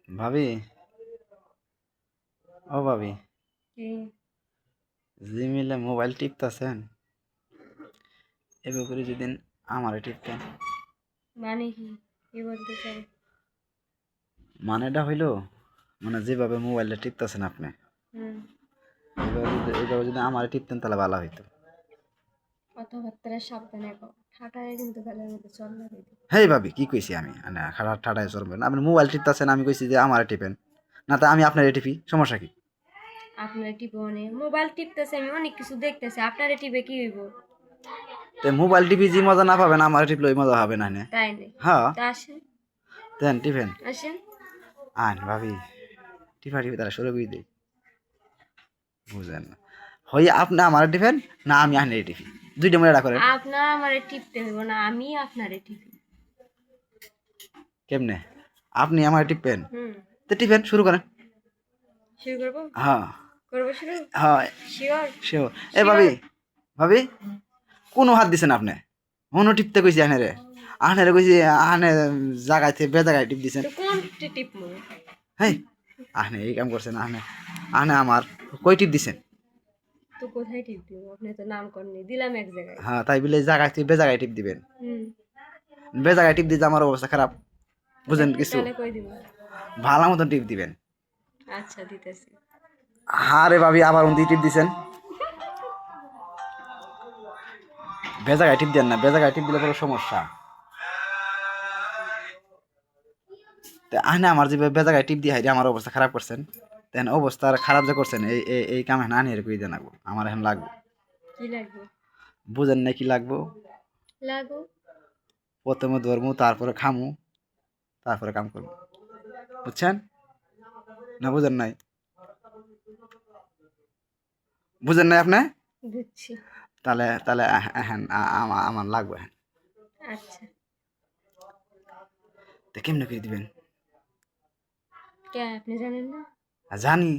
ভাবি, ও ভাবি, কি? যে মিলে মোবাইল টিপতেছেন এবার করে যদি আমারে টিপতেন। মানে কি? কি বলতে চাই? মানেটা হইলো মানে যেভাবে মোবাইলটা টিপতেছেন আপনি হুম। এইভাবে যদি আমারে টিপতেন তাহলে ভালো হইতো। কথাবার্তা সাবধানে কও। ঠাটায় কিন্তু গালের মধ্যে চল না দিদি। হেই ভাবি, কি কইছি আমি? না খারাপ ঠাটায় চলবেন, আপনি মোবাইল টিপতেছেন, আমি কইছি যে আমারে টিপেন, না তো আমি আপনারে টিপি, সমস্যা কি? আপনার টিপে অনেক মোবাইল টিপতেছে, আমি অনেক কিছু দেখতেছি, আপনারে টিপে কি হইব? তো মোবাইল টিপি যে মজা না পাবেন আমারে টিপলে ওই মজা হবে না নে। তাই নেই? হ্যাঁ, তা আসেন, দেন টিপেন। আসেন। আন ভাবি, টিপা টিপি তারা শুরু করে দিই, বুঝলেন না? হয় আপনি আমারে টিপেন, না আমি আহনে টিপি, দুইটা মনে করেন। আপনার আমারে টিপতে হইব না, আমি আপনারে টিপি। কেমনে? আপনি আমারে টিপেন, হুম। তো টিপেন, শুরু করেন। শুরু করবো? হ্যাঁ, করবো শুরু? হ্যাঁ, শিওর? শিওর। এ শিওর? ভাবি, ভাবি, কোনো হাত দিছেন আপনি? মনো টিপতে কইছি আহনেরে, আহনেরে কইছি আহনে জাগাইতে বেজাগায় টিপ দিছেন। তো কোন টিপমু? হেই, আহনে এই কাম করছেন, আহনে আহনে আমার কই টিপ দিছেন? তো কোথায় টিপ দিব? আপনি তো নাম করনি, দিলাম এক জায়গায়। হ্যাঁ, তাই বলে জাগাইতে বেজাগায় টিপ দিবেন? হুম। বেজাগায় টিপ দিতে আমার অবস্থা খারাপ, বুঝেন কিছু? তাহলে কই দিব? ভালো মতন টিপ দিবেন। আচ্ছা, দিতেছি। আরে ভাবি, আবার উন্দি টিপ দিছেন। বেজাগায় টিপ দেন না, বেজাগায় টিপ দিলে বড় সমস্যা। তা আহনে আমার যে বেজাগায় টিপ দিয়ে হাইরে আমার অবস্থা খারাপ করছেন, তেন অবস্থা খারাপ যে করছেন, এই কাম হ্যাঁ আনি কই দেন আগো, আমার এখন লাগবো। কি লাগবে? বুঝেন না কি লাগবো? লাগু। প্রথমে ধরমু, তারপরে খামু, তারপরে কাম করবো, বুঝছেন? না বুঝেন নাই? বুঝেন নাই আপনি? বুঝছি। তাহলে তাহলে হ্যাঁ আমার লাগবে হ্যাঁ। আচ্ছা। তো কেমনে করে দিবেন? কে, আপনি জানেন না? জানি,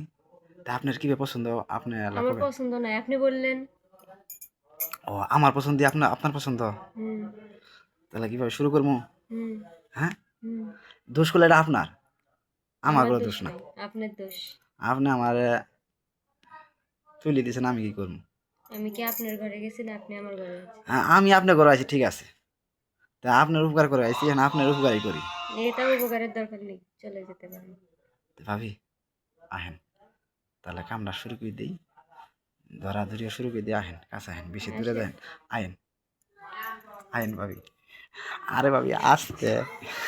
তা আপনার কি পছন্দ আপনি আল্লাহ আমার করবেন। পছন্দ নয়, আপনি বললেন। ও, আমার পছন্দ দিয়ে আপনার আপনার পছন্দ, হুম। তাহলে কিভাবে শুরু করবো? হুম। হ্যাঁ, হুম। দোষ করলে এটা আপনার, আমার আমার কোনো দোষ দোষ না। নাই, আপনার দোষ। আপনি আমার তুলে দিয়েছেন, আমি কি করবো? আমি কি আপনার ঘরে গেছি না আপনি আমার ঘরে গেছেন? হ্যাঁ, আমি আপনার ঘরে আছি ঠিক আছে, তা আপনার উপকার করে আইছি, এখন আপনার উপকারই করি। এটা উপকারের দরকার নেই, চলে যেতে পারেন। তো ভাবি, আহেন, তাহলে কামটা শুরু করে দিই, ধরাধরিয়া শুরু করে দিই, আহেন কাছে, আহেন বেশি দূরে আসেন। দেন, আহেন, আহেন ভাবি। আরে ভাবি, আসতে